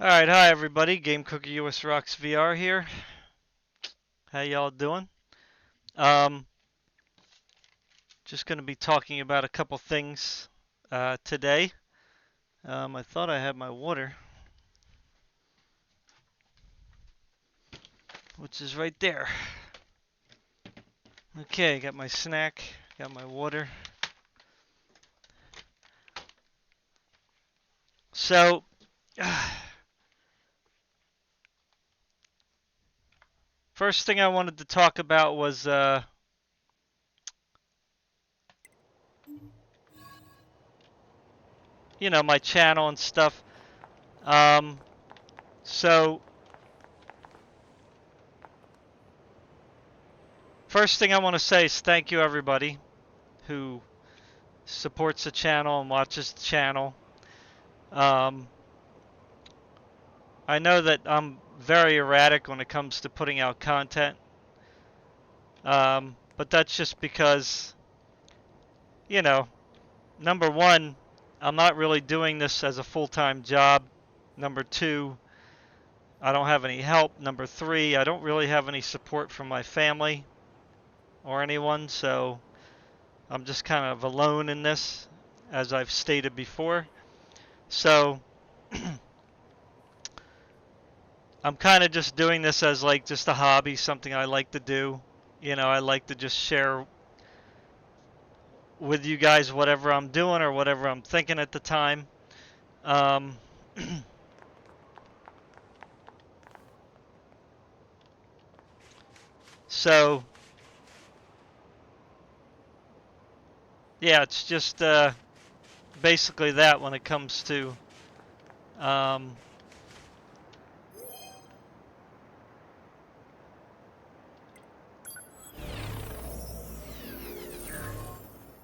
Alright, hi everybody, Game Cooker US Rocks VR here. How y'all doing? Um, just gonna be talking about a couple things today. I thought I had my water, which is right there. Okay, got my snack, got my water. So, first thing I wanted to talk about was, my channel and stuff. Um, so, first thing I want to say is thank you everybody who supports the channel and watches the channel. I know that I'm very erratic when it comes to putting out content, but that's just because, you know, number one, I'm not really doing this as a full-time job. Number two, I don't have any help. Number three, I don't really have any support from my family or anyone, so I'm just kind of alone in this, as I've stated before. So, I'm kind of just doing this as like just a hobby, something I like to do. I like to just share with you guys whatever I'm doing or whatever I'm thinking at the time. Um, so, yeah, it's just basically that um,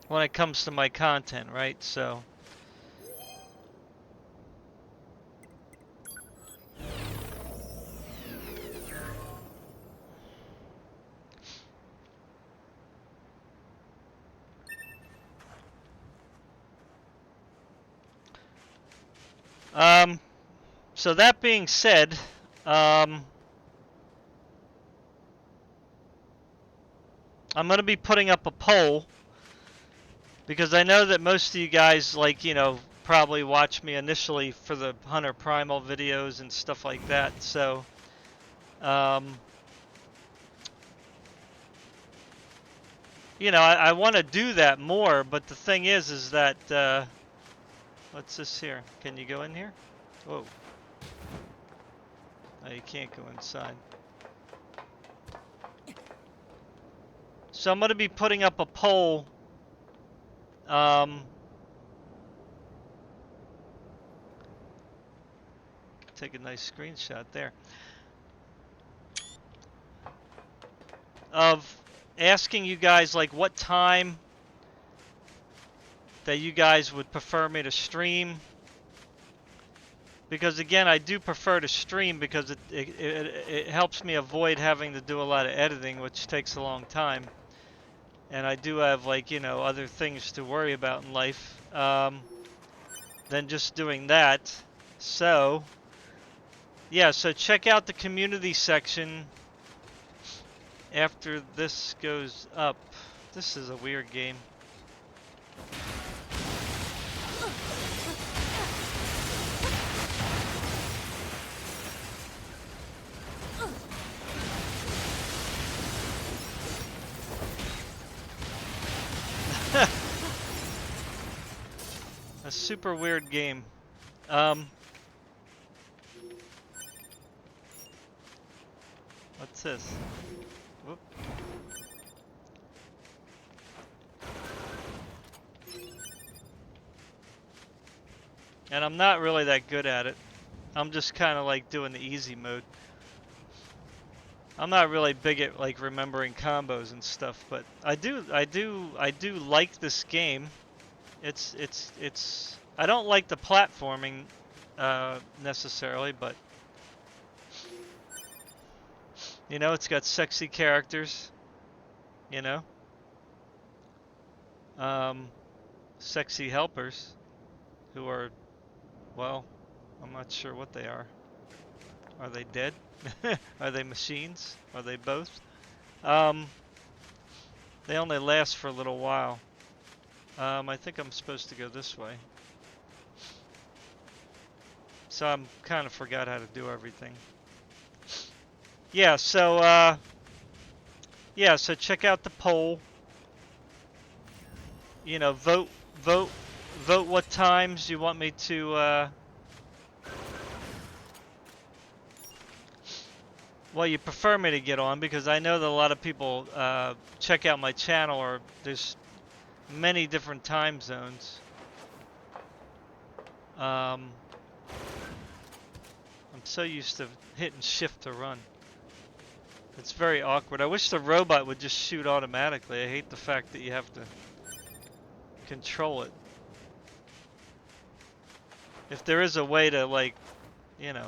when it comes to my content, right? So, um, so that being said, um, I'm gonna be putting up a poll because I know that most of you guys, like, probably watch me initially for the Hunter Primal videos and stuff like that. So, um, I want to do that more, but the thing is that, what's this here? Can you go in here? Whoa. No, you can't go inside. So I'm going to be putting up a poll. Take a nice screenshot there. Of asking you guys, like, what time that you guys would prefer me to stream. Because, again, I do prefer to stream because it helps me avoid having to do a lot of editing, which takes a long time. And I do have, like, other things to worry about in life than just doing that. So, yeah, so check out the community section after this goes up. This is a weird game. A super weird game. What's this? Whoop. And I'm not really that good at it. I'm just kind of like doing the easy mode. I'm not really big at like remembering combos and stuff, but I do like this game. It's I don't like the platforming necessarily, but it's got sexy characters, you know, um, sexy helpers who are, well, I'm not sure what they are. Are they dead? Are they machines? Are they both? Um, they only last for a little while. I think I'm supposed to go this way. So I'm kind of forgot how to do everything. Yeah, so so check out the poll. You know, vote, vote what times you want me to, well, you prefer me to get on, because I know that a lot of people check out my channel, or there's many different time zones. I'm so used to hitting shift to run. It's very awkward. I wish the robot would just shoot automatically. I hate the fact that you have to control it. If there is a way to, like, you know,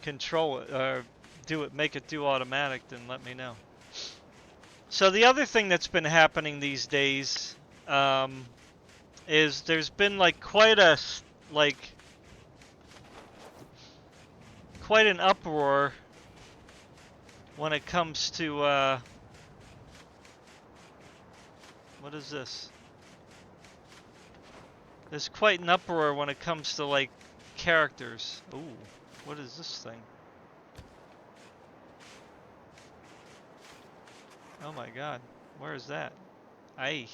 control it, or do it, make it do automatic, then let me know. So the other thing that's been happening these days is there's been like quite an uproar when it comes to what is this? There's quite an uproar when it comes to like characters. Ooh, what is this thing? Oh my god, where is that? Aye.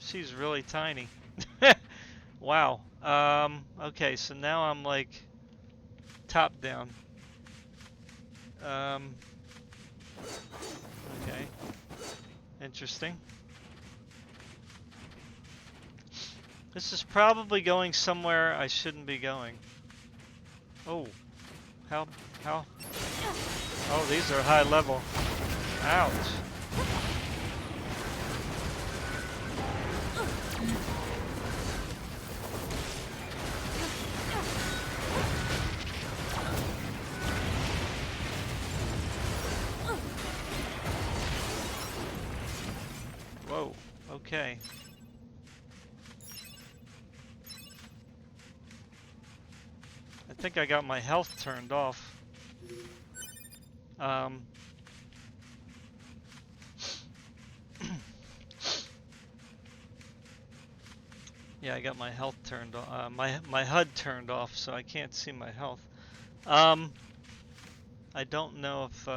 She's really tiny. Wow. Okay, so now I'm like top down. Okay. Interesting. This is probably going somewhere I shouldn't be going. Oh. How? Oh, these are high level. Ouch. Whoa. Okay. I think I got my health turned off. Yeah, I got my health turned off. My HUD turned off, so I can't see my health. I don't know if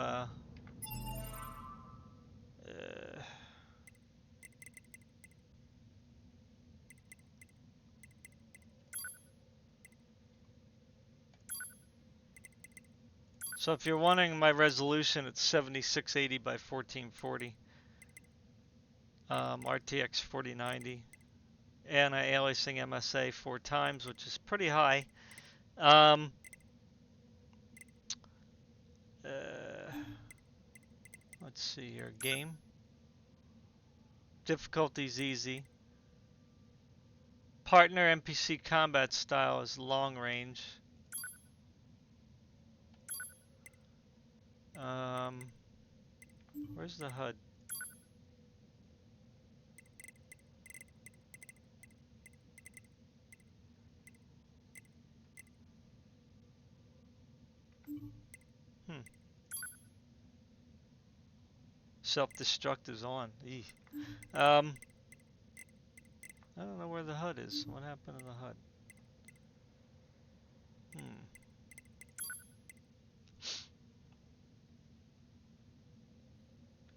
so if you're wondering my resolution, it's 7680 by 1440. RTX 4090. Anti-aliasing MSA 4 times, which is pretty high. Let's see here. Game. Difficulty's easy. Partner NPC combat style is long range. Where's the HUD? Self-destruct is on. Eeh. I don't know where the HUD is. What happened to the HUD?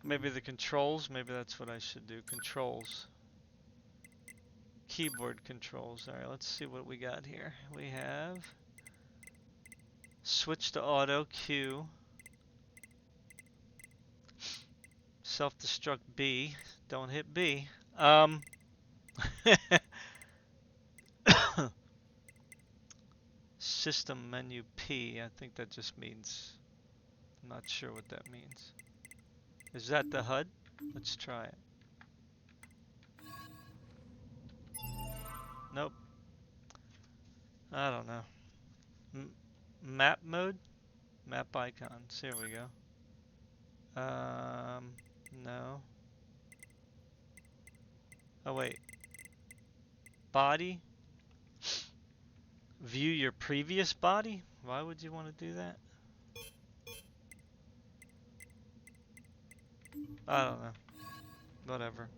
Maybe the controls. Maybe that's what I should do. Controls. Keyboard controls. Alright, let's see what we got here. We have switch to auto, Q. Self-destruct B. Don't hit B. System menu P. I think that just means... I'm not sure what that means. Is that the HUD? Let's try it. Nope. I don't know. Map mode? Map icons. Here we go. No. Oh wait. Body? View your previous body? Why would you want to do that? I don't know. Whatever.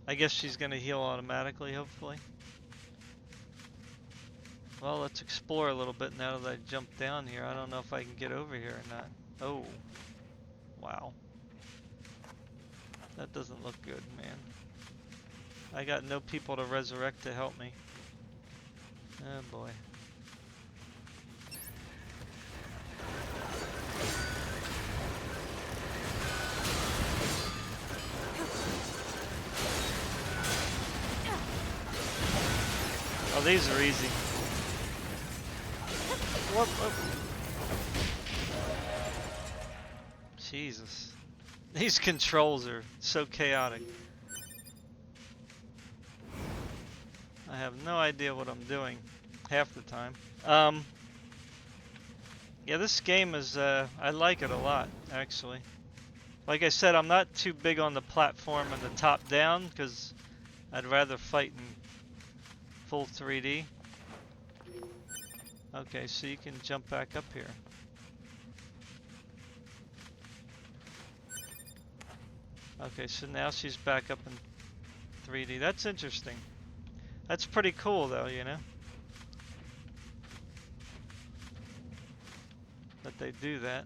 I guess she's gonna heal automatically, hopefully. Well, let's explore a little bit now that I jumped down here. I don't know if I can get over here or not. Oh. Wow. That doesn't look good, man. I got no people to resurrect to help me. Oh boy. Oh, these are easy. What? Jesus. These controls are so chaotic. I have no idea what I'm doing half the time. Yeah, this game is, I like it a lot, actually. Like I said, I'm not too big on the platform and the top down, because I'd rather fight in full 3D. Okay, so you can jump back up here. Okay, so now she's back up in 3D. That's interesting. That's pretty cool, though, you know? That they do that.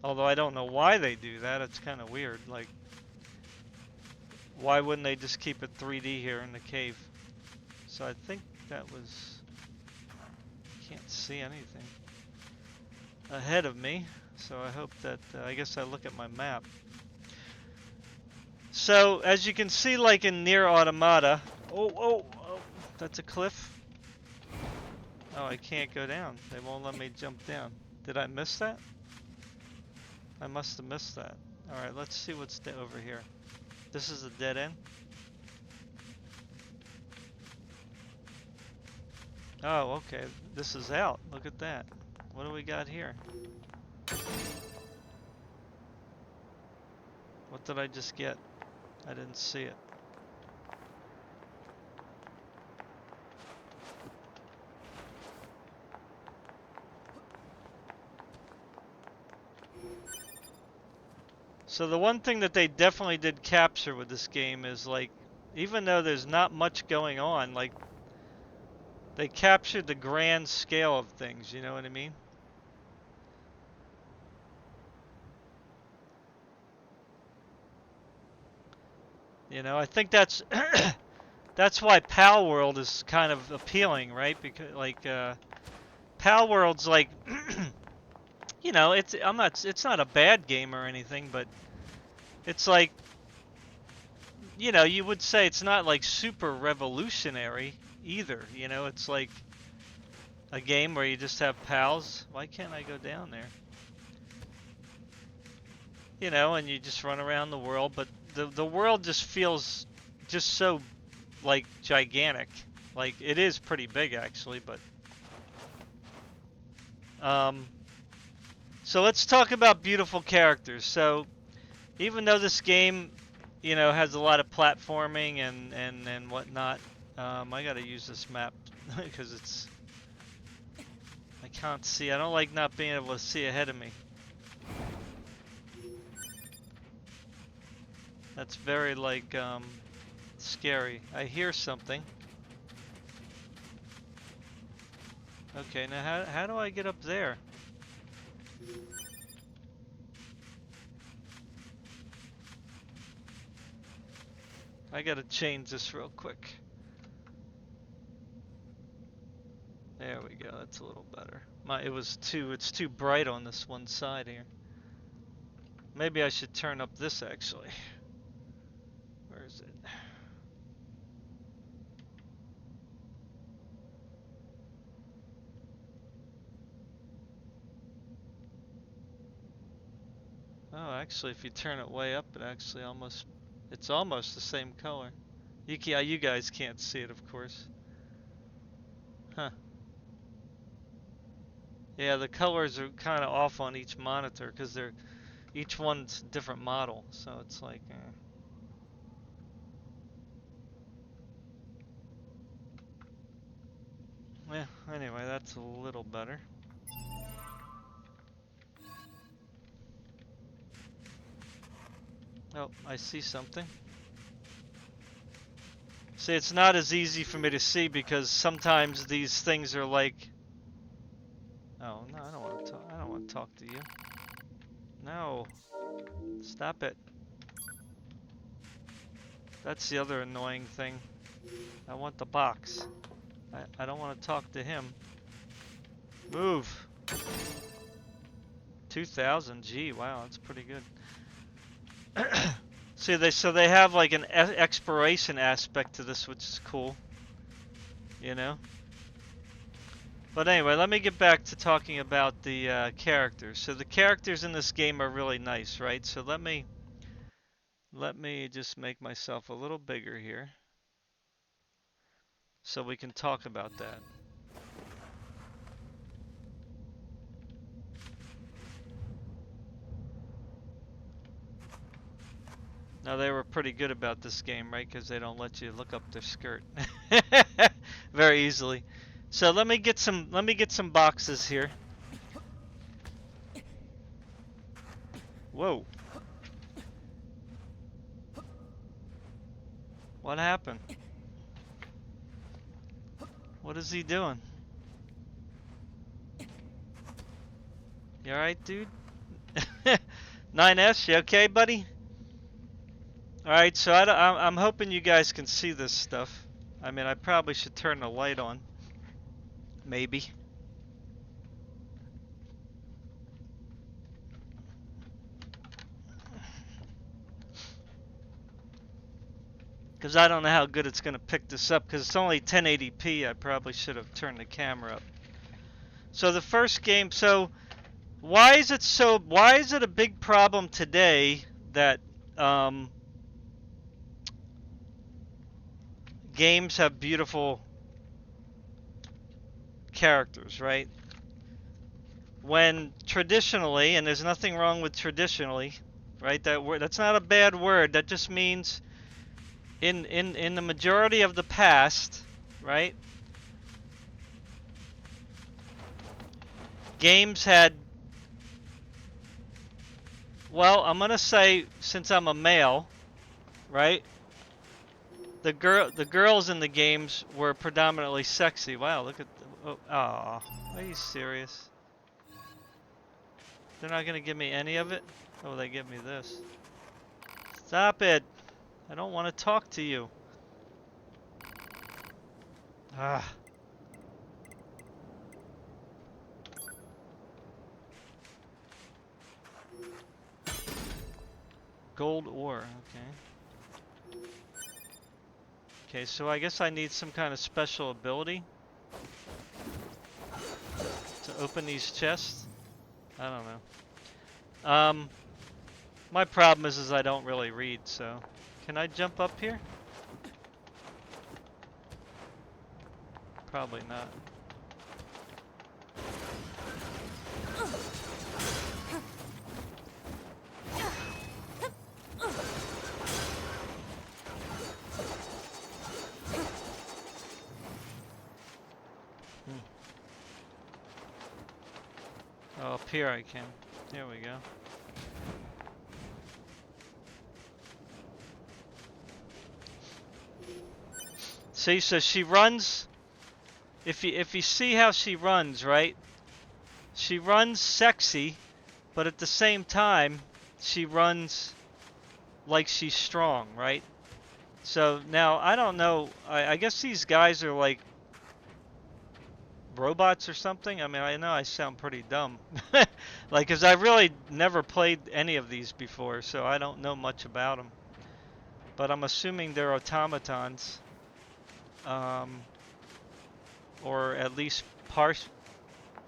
Although I don't know why they do that. It's kind of weird. Like, why wouldn't they just keep it 3D here in the cave? So I think that was... Can't see anything ahead of me. So I hope that... I guess I look at my map. So, as you can see, like in Nier Automata... Oh, that's a cliff. Oh, I can't go down. They won't let me jump down. Did I miss that? I must have missed that. Alright, let's see what's over here. This is a dead end? Oh, okay. This is out. Look at that. What do we got here? What did I just get? I didn't see it. So the one thing that they definitely did capture with this game is, like, even though there's not much going on, like, they captured the grand scale of things, you know what I mean? You know, I think that's that's why Pal World is kind of appealing, right? Because like Pal World's like you know, it's not a bad game or anything, but it's like, you know, you would say it's not like super revolutionary either, you know, it's like a game where you just have pals. Why can't I go down there? You know, and you just run around the world, but the world just feels just so like gigantic. Like it is pretty big actually, but so let's talk about beautiful characters. So even though this game, you know, has a lot of platforming and whatnot, I gotta use this map because it's, I can't see. I don't like not being able to see ahead of me. That's very like scary. I hear something. Okay, now how do I get up there? I gotta change this real quick. There we go, that's a little better. It's too bright on this one side here. Maybe I should turn up this actually. Where is it? Oh, actually, if you turn it way up, it's almost the same color. You guys can't see it, of course. Huh. Yeah, the colors are kind of off on each monitor because each one's a different model, so it's like, yeah, anyway, that's a little better. Oh, I see something. See, it's not as easy for me to see because sometimes these things are like, oh, no, I don't want to talk. I don't want to talk to you. No. Stop it. That's the other annoying thing. I want the box. I don't want to talk to him. Move. 2,000. Gee, wow, that's pretty good. See, they have like an exploration aspect to this, which is cool. You know. But anyway, let me get back to talking about the characters. So the characters in this game are really nice, right? So let me just make myself a little bigger here, so we can talk about that. Now they were pretty good about this game, right? Because they don't let you look up their skirt very easily. So let me get some boxes here. Whoa. What happened? What is he doing? You alright, dude? 9S, you okay, buddy? Alright, so I'm hoping you guys can see this stuff. I mean, I probably should turn the light on. Maybe. Because I don't know how good it's going to pick this up. Because it's only 1080p, I probably should have turned the camera up. So the first game, so why is it a big problem today that games have beautiful characters, right? When traditionally, and there's nothing wrong with traditionally, right? That word, that's not a bad word. That just means in the majority of the past, right? Games had, well, I'm gonna say, since I'm a male, right? The girls in the games were predominantly sexy. Wow, look at the, oh, aw, are you serious? They're not gonna give me any of it? Oh, they give me this. Stop it! I don't want to talk to you. Ah. Gold ore, okay. Okay, so I guess I need some kind of special ability to open these chests. I don't know. My problem is I don't really read, so can I jump up here? Probably not. Oh, up here I can. There we go. See, so she runs. If you see how she runs, right? She runs sexy, but at the same time, she runs like she's strong, right? So now I don't know. I guess these guys are like robots or something. I mean, I know I sound pretty dumb, like, cause I really never played any of these before, so I don't know much about them. But I'm assuming they're automatons, or at least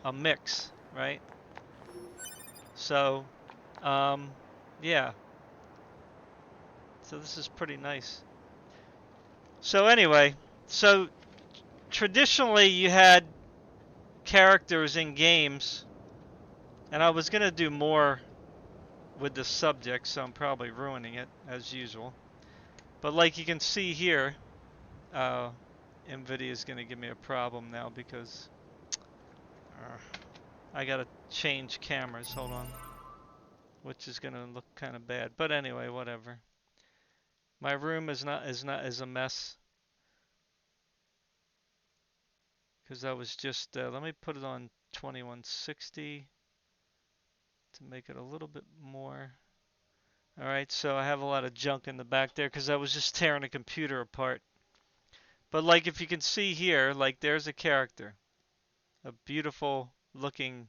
a mix, right? So, yeah. So this is pretty nice. So anyway, so traditionally you had characters in games, and I was gonna do more with the subject, so I'm probably ruining it as usual. But like you can see here, NVIDIA is going to give me a problem now because I got to change cameras. Hold on. Which is going to look kind of bad. But anyway, whatever. My room is a mess because I was just let me put it on 2160 to make it a little bit more. All right, so I have a lot of junk in the back there because I was just tearing a computer apart. But like if you can see here, like there's a character, a beautiful looking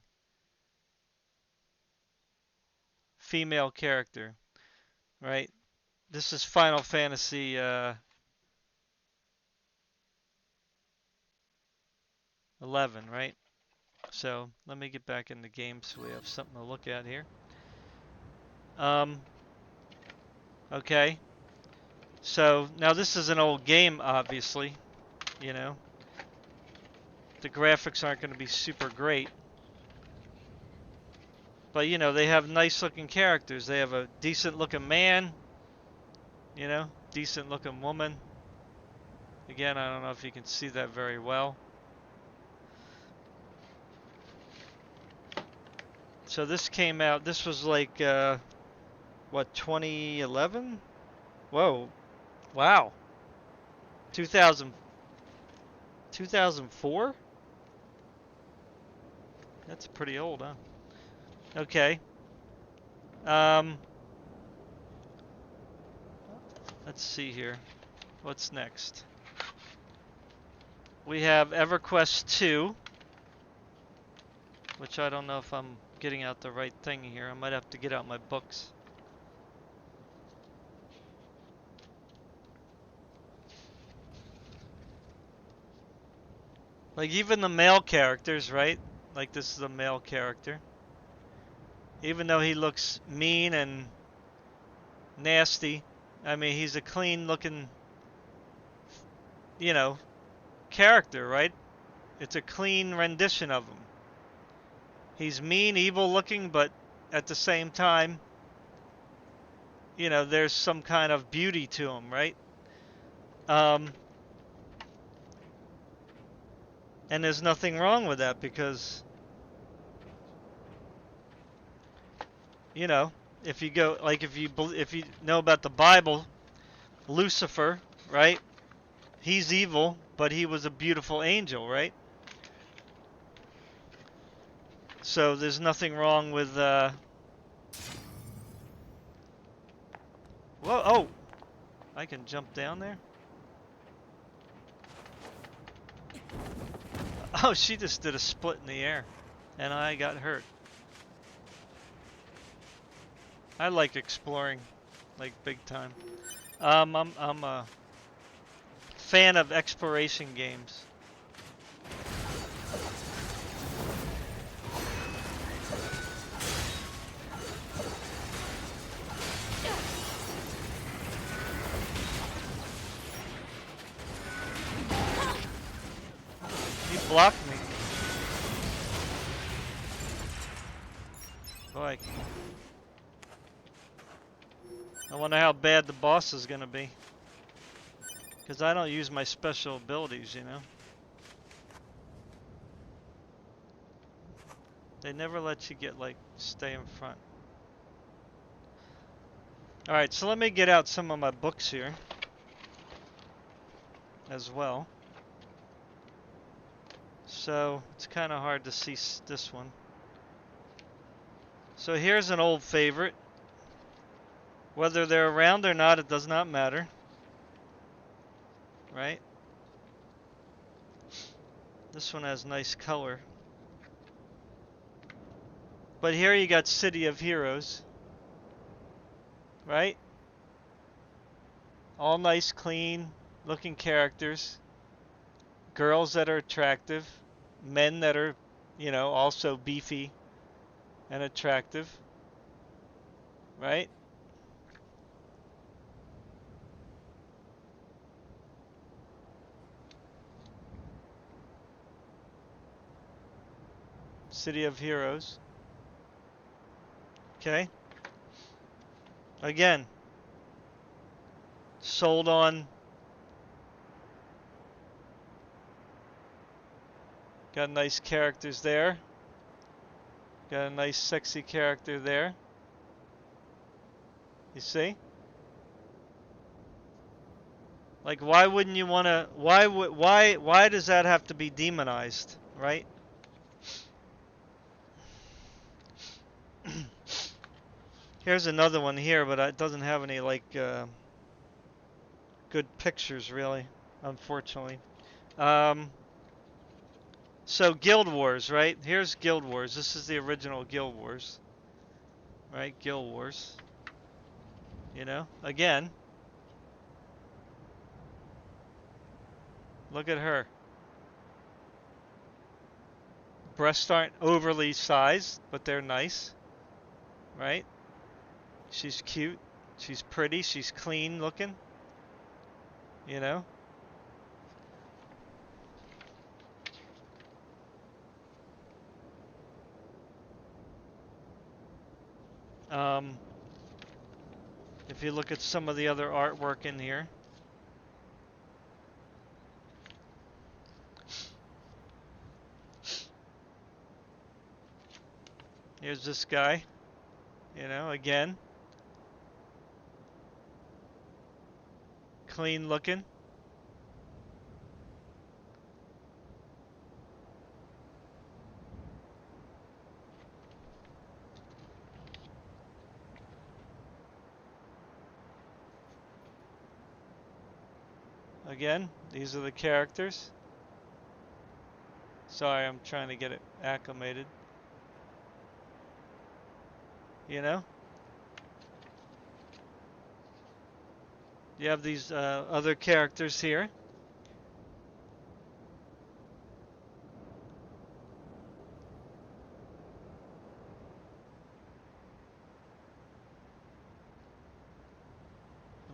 female character, right? This is Final Fantasy 11, right? So let me get back in the game so we have something to look at here. Okay. So now this is an old game, obviously. You know, the graphics aren't going to be super great. But you know, they have nice looking characters. They have a decent looking man, you know, decent looking woman. Again, I don't know if you can see that very well. So this came out, this was like, what, 2011? Whoa, wow. 2000, 2004? That's pretty old, huh? Okay. Um, let's see here. What's next? We have EverQuest 2, which I don't know if I'm getting out the right thing here. I might have to get out my books. Like even the male characters, right? Like this is a male character. Even though he looks mean and nasty, I mean, he's a clean looking, you know, character, right? It's a clean rendition of him. He's mean, evil looking, but at the same time, you know, there's some kind of beauty to him, right? And there's nothing wrong with that because, you know, if you go, like if you know about the Bible, Lucifer, right? He's evil, but he was a beautiful angel, right? So there's nothing wrong with, whoa, oh, I can jump down there? Oh, she just did a split in the air, and I got hurt. I like exploring, like big time. I'm a fan of exploration games. He blocked me. Boy. I wonder how bad the boss is gonna be. Because I don't use my special abilities, you know. They never let you get, like, stay in front. Alright, so let me get out some of my books here. As well. So, it's kind of hard to see this one. So here's an old favorite. Whether they're around or not, it does not matter. Right? This one has nice color. But here you got City of Heroes. Right? All nice, clean looking characters. Girls that are attractive. Men that are, you know, also beefy and attractive. Right? City of Heroes. Okay? Again, sold on. Got nice characters there. Got a nice sexy character there. You see? Like, why wouldn't you want to? Why does that have to be demonized, right? Here's another one here, but it doesn't have any like good pictures, really, unfortunately. Um, so Guild Wars, right? Here's Guild Wars. This is the original Guild Wars, right? Guild Wars. You know, again, look at her. Breasts aren't overly sized, but they're nice, right? She's cute. She's pretty. She's clean looking. You know. Um, if you look at some of the other artwork in here, here's this guy. You know, again, clean looking. Again, these are the characters. Sorry, I'm trying to get it acclimated. You know? You have these other characters here.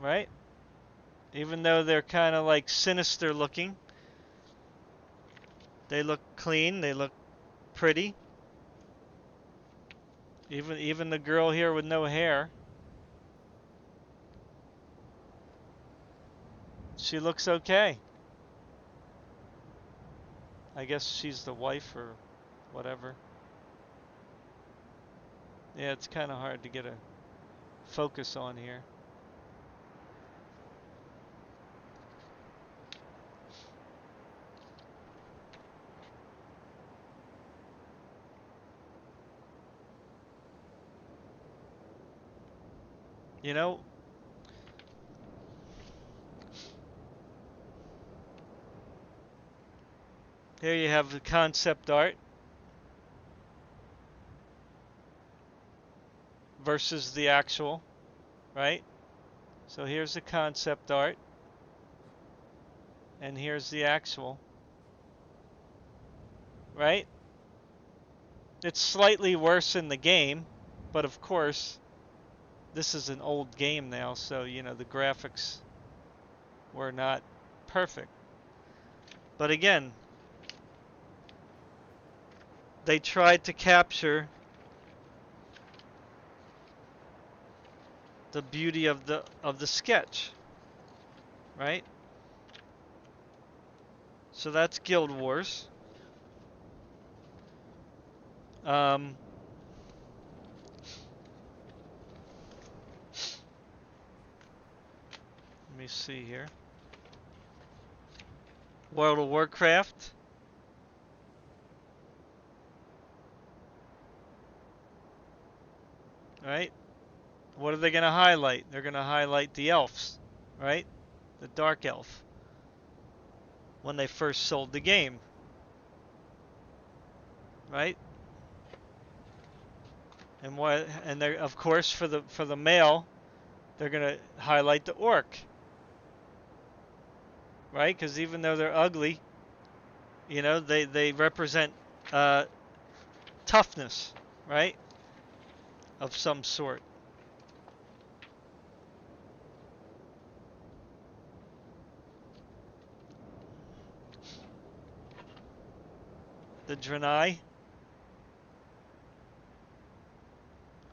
Right? Even though they're kind of like sinister looking, they look clean, they look pretty. Even the girl here with no hair, she looks okay. I guess she's the wife or whatever. Yeah, it's kind of hard to get a focus on here. You know, here you have the concept art versus the actual, right? So here's the concept art, and here's the actual, right? It's slightly worse in the game, but of course, this is an old game now, so you know the graphics were not perfect. But again, they tried to capture the beauty of the sketch, right? So that's Guild Wars. Let me see here. World of Warcraft. Right? What are they going to highlight? They're going to highlight the elves, right? The dark elf. When they first sold the game, right? And what? And they're of course for the male, they're going to highlight the orc, right? Because even though they're ugly, you know, they represent uh, toughness, right? Of some sort. The Draenei.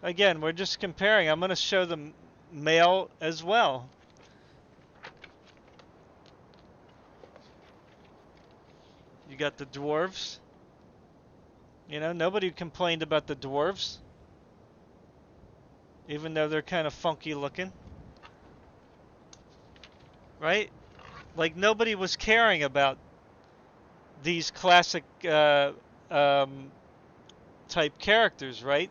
Again, we're just comparing. I'm going to show them male as well. You got the dwarves. You know, nobody complained about the dwarves, even though they're kind of funky looking, right? Like nobody was caring about these classic um, type characters, right?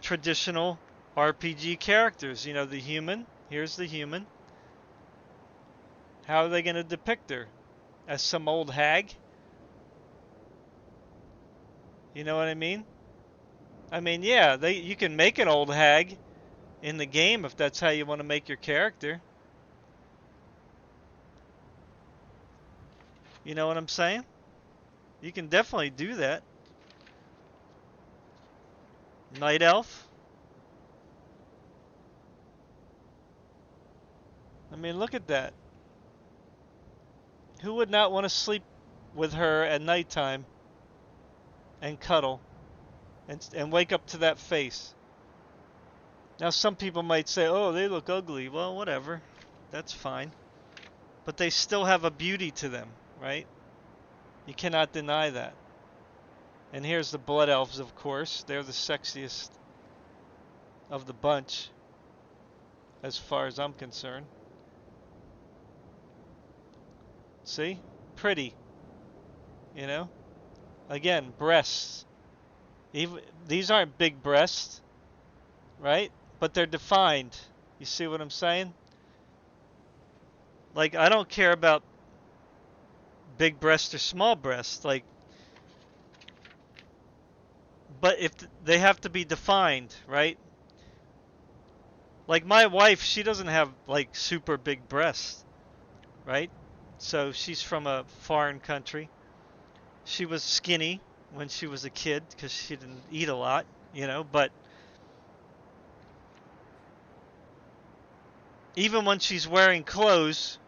Traditional RPG characters. You know, the human. Here's the human. How are they going to depict her? As some old hag? You know what I mean? I mean, yeah, you can make an old hag in the game if that's how you want to make your character. You know what I'm saying? You can definitely do that. Night elf. I mean, look at that. Who would not want to sleep with her at nighttime and cuddle and wake up to that face? Now, some people might say, oh, they look ugly. Well, whatever. That's fine. But they still have a beauty to them, right? You cannot deny that. And here's the blood elves, of course. They're the sexiest of the bunch, as far as I'm concerned. See? Pretty. You know? Again, breasts. Even, these aren't big breasts, right? But they're defined. You see what I'm saying? Like, I don't care about big breasts or small breasts. Like, but if they have to be defined, right? Like my wife, she doesn't have like super big breasts, right? So she's from a foreign country. She was skinny when she was a kid because she didn't eat a lot, you know, but even when she's wearing clothes,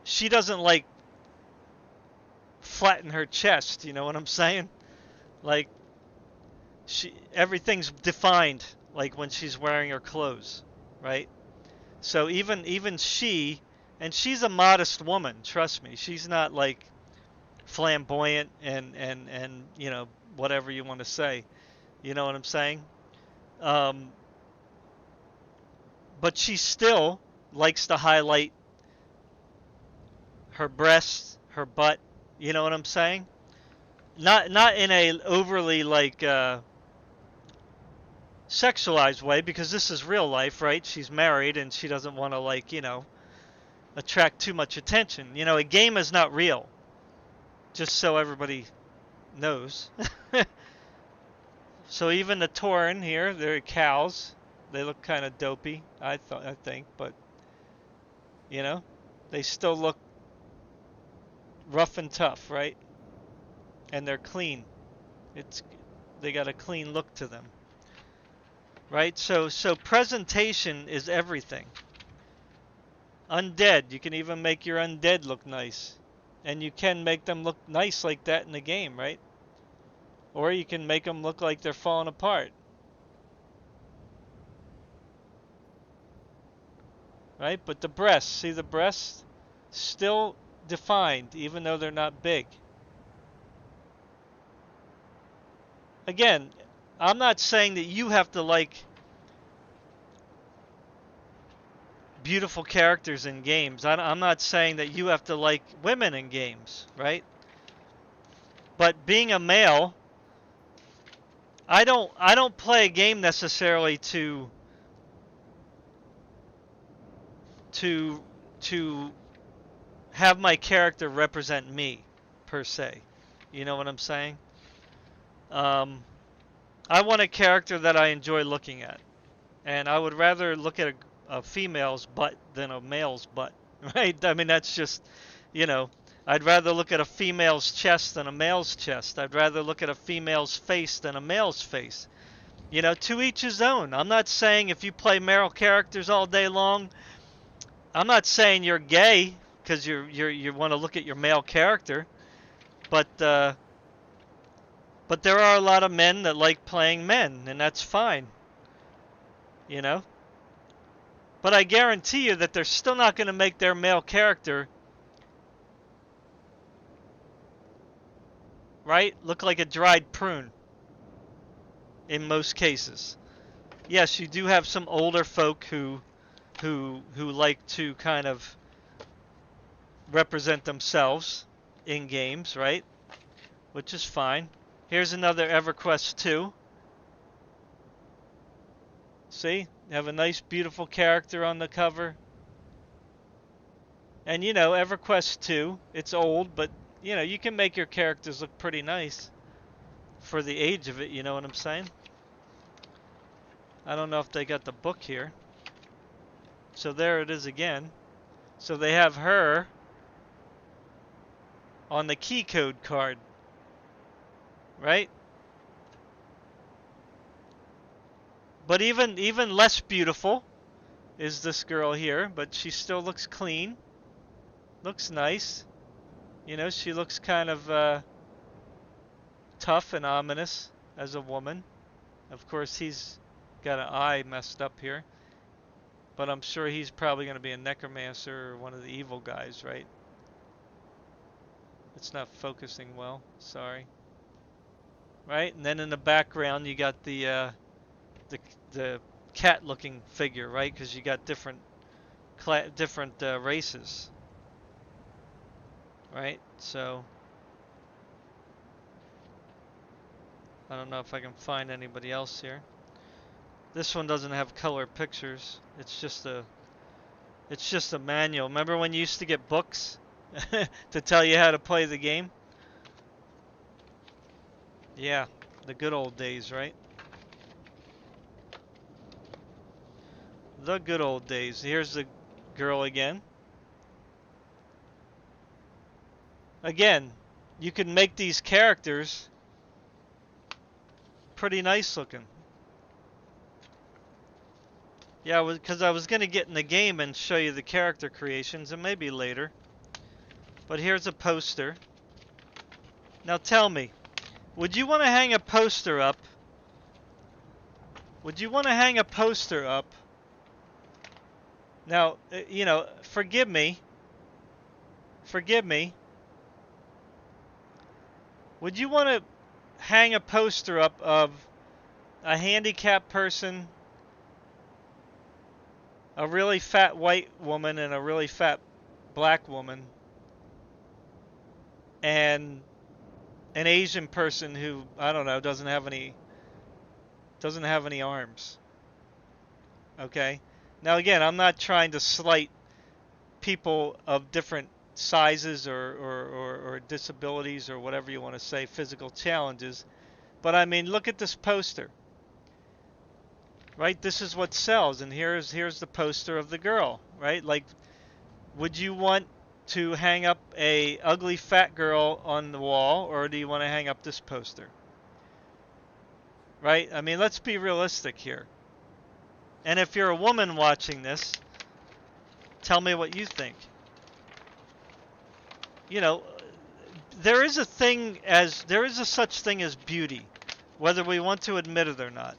she doesn't like flatten her chest, you know what I'm saying? Like everything's defined like when she's wearing her clothes, right? So even she, and she's a modest woman, trust me. She's not like flamboyant and you know, whatever you want to say. You know what I'm saying? Um, but she still likes to highlight her breasts, her butt. You know what I'm saying? Not in a overly like sexualized way, because this is real life, right? She's married and she doesn't want to like, you know, attract too much attention. You know, a game is not real. Just so everybody knows. So even the Tauren here, they're cows. They look kind of dopey, I think, but you know, they still look rough and tough, right? And they're clean. It's they got a clean look to them, right? So presentation is everything. Undead, you can even make your undead look nice, and you can make them look nice like that in the game, right? Or you can make them look like they're falling apart, right? But the breasts, see the breasts, still defined, even though they're not big. Again, I'm not saying that you have to like beautiful characters in games. I'm not saying that you have to like women in games, right? But being a male, I don't play a game necessarily to to have my character represent me per se. You know what I'm saying? Um, I want a character that I enjoy looking at, and I would rather look at a female's butt than a male's butt, right? I mean, that's just, you know, I'd rather look at a female's chest than a male's chest. I'd rather look at a female's face than a male's face. You know, to each his own. I'm not saying if you play male characters all day long, I'm not saying you're gay because you want to look at your male character, but But there are a lot of men that like playing men, and that's fine, you know? But I guarantee you that they're still not going to make their male character, right, look like a dried prune in most cases. Yes, you do have some older folk who like to kind of represent themselves in games, right? Which is fine. Here's another EverQuest 2. See? You have a nice, beautiful character on the cover. And you know, EverQuest 2, it's old, but you know, you can make your characters look pretty nice for the age of it, you know what I'm saying? I don't know if they got the book here. So there it is again. So they have her on the key code card, right? But even less beautiful is this girl here, but she still looks clean. Looks nice. You know, she looks kind of tough and ominous as a woman. Of course, he's got an eye messed up here. But I'm sure he's probably going to be a necromancer or one of the evil guys, right? It's not focusing well. Sorry. Right? And then in the background, you got the cat-looking figure, right? Because you got different races, right? So I don't know if I can find anybody else here. This one doesn't have color pictures. It's just a manual. Remember when you used to get books to tell you how to play the game? Yeah, the good old days, right? The good old days. Here's the girl again. Again, you can make these characters pretty nice looking. Yeah, because I was going to get in the game and show you the character creations, and maybe later. But here's a poster. Now tell me, would you want to hang a poster up? Would you want to hang a poster up? Now, you know, forgive me. Forgive me. Would you want to hang a poster up of a handicapped person, a really fat white woman, and a really fat black woman, and an Asian person who, I don't know, doesn't have any arms? Okay? Now again, I'm not trying to slight people of different sizes or disabilities or whatever you want to say, physical challenges. But I mean, look at this poster. Right? This is what sells, and here's the poster of the girl, right? Like, would you want to hang up a ugly fat girl on the wall, or do you want to hang up this poster? Right? I mean, let's be realistic here. And if you're a woman watching this, tell me what you think. You know, there is a such thing as beauty, whether we want to admit it or not.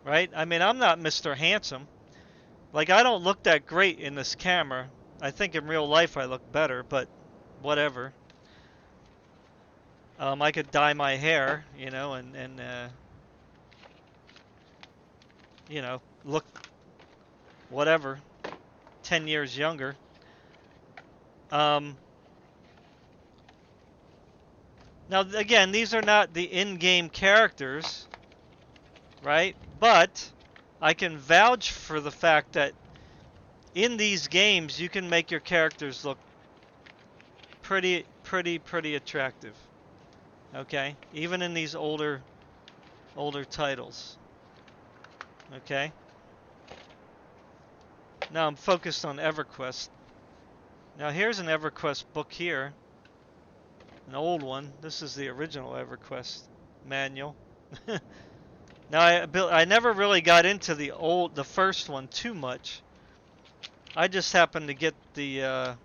Right? I mean, I'm not Mr. Handsome. Like, I don't look that great in this camera. I think in real life I look better, but whatever. I could dye my hair, you know, and you know, look whatever, 10 years younger. Now, again, these are not the in-game characters, right? But I can vouch for the fact that in these games, you can make your characters look pretty attractive. Okay? Even in these older titles. Okay? Now I'm focused on EverQuest. Now here's an EverQuest book here. An old one. This is the original EverQuest manual. Now I never really got into the first one too much. I just happened to get the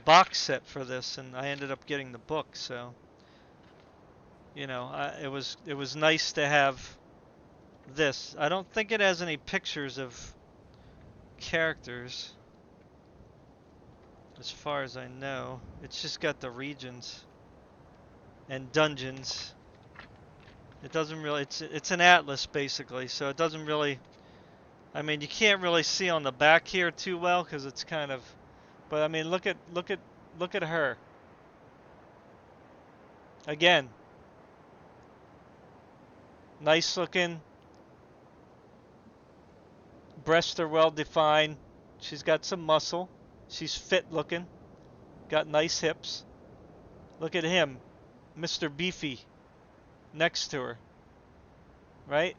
box set for this, and I ended up getting the book. So You know, it was nice to have this. I don't think it has any pictures of characters, as far as I know. It's just got the regions and dungeons. It doesn't really. It's an atlas basically, so it doesn't really. I mean, you can't really see on the back here too well because it's kind of. But I mean, look at her. Again, nice looking. Breasts are well defined. She's got some muscle. She's fit looking. Got nice hips. Look at him, Mr. Beefy, next to her, right?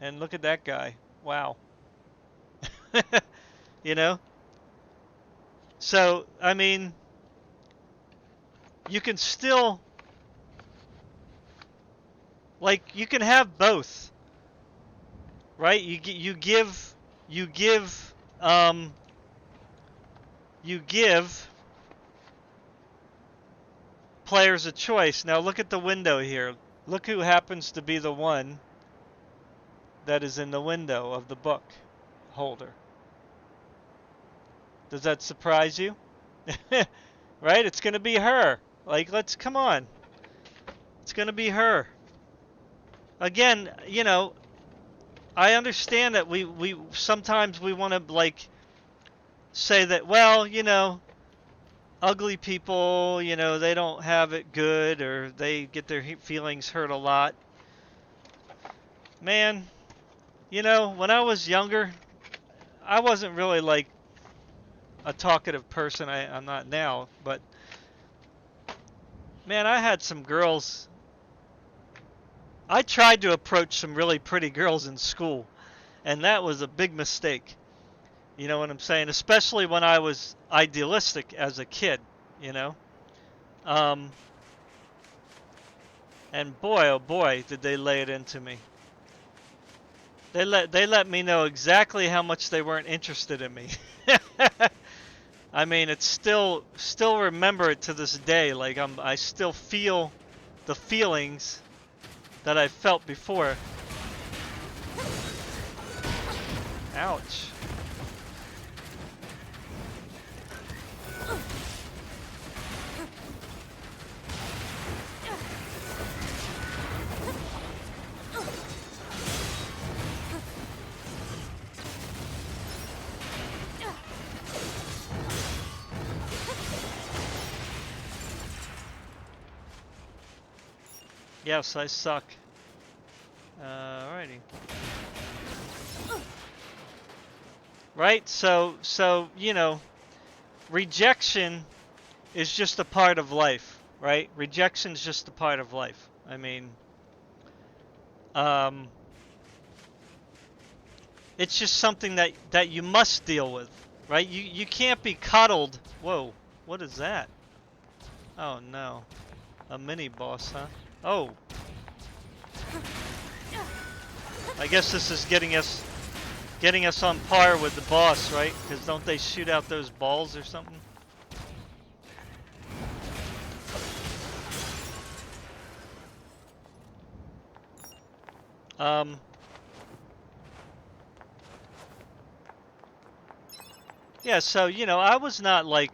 And look at that guy. Wow. You know? So, I mean, you can still, like, you can have both, right? You give, you give players a choice. Now look at the window here. Look who happens to be the one that is in the window of the book holder. Does that surprise you? Right? It's going to be her. Like, come on. It's going to be her. Again, you know, I understand that we sometimes we want to, like, say that, well, you know, ugly people, you know, they don't have it good, or they get their feelings hurt a lot. Man, you know, when I was younger, I wasn't really like a talkative person. I'm not now, but man, I had some girls. I tried to approach some really pretty girls in school, and that was a big mistake. You know what I'm saying? Especially when I was idealistic as a kid, you know? Um, and boy, oh boy, did they lay it into me. They let me know exactly how much they weren't interested in me. I mean, it's still remember it to this day. Like I still feel the feelings that I felt before. Ouch. Yes, I suck. Alrighty. Right? So, you know, rejection is just a part of life, right? Rejection is just a part of life. I mean, um, it's just something that you must deal with, right? You can't be coddled. Whoa, what is that? Oh no, a mini boss, huh? Oh, I guess this is getting us on par with the boss, right? Because don't they shoot out those balls or something? Um, yeah. So you know, I was not like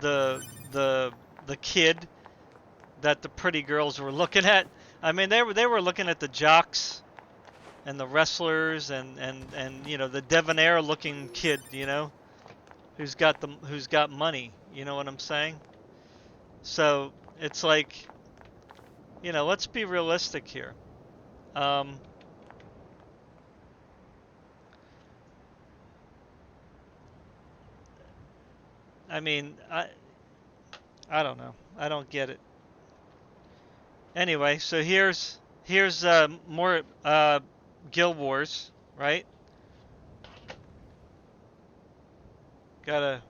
the the the kid that the pretty girls were looking at. I mean, they were looking at the jocks and the wrestlers and you know the debonair looking kid, you know, who's got money. You know what I'm saying? So it's like, you know, let's be realistic here. Um, I mean, I don't know. I don't get it. Anyway, so here's more Guild Wars, right? Got a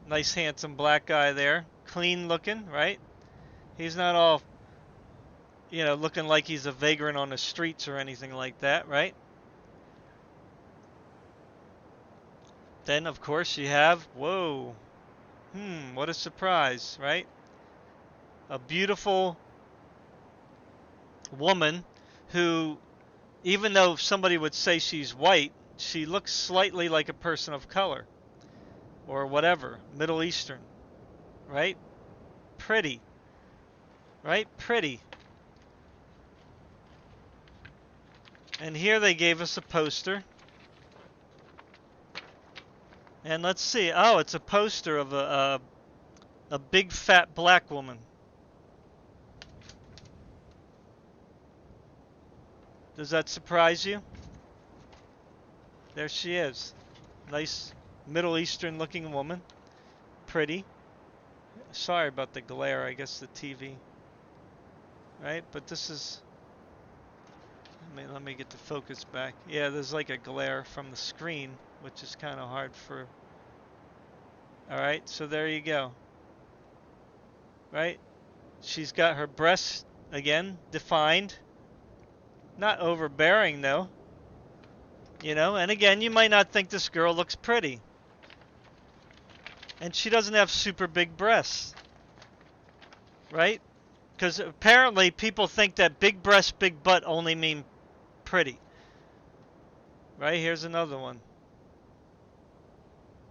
nice handsome black guy there, clean looking, right? He's not all, you know, looking like he's a vagrant on the streets or anything like that, right? Then of course you have, whoa, what a surprise, right? A beautiful woman who, even though somebody would say she's white, she looks slightly like a person of color or whatever, Middle Eastern, right? Pretty, right? Pretty. And here they gave us a poster. And let's see. Oh, it's a poster of a big fat black woman. Does that surprise you? There she is. Nice Middle Eastern looking woman. Pretty. Sorry about the glare, I guess the TV. Right? But this is... let me get the focus back. Yeah, there's like a glare from the screen, which is kind of hard for... Alright, so there you go. Right? She's got her breasts, again, defined. Not overbearing, though. You know, and again, you might not think this girl looks pretty. And she doesn't have super big breasts. Right? Because apparently people think that big breast, big butt only mean pretty. Right? Here's another one.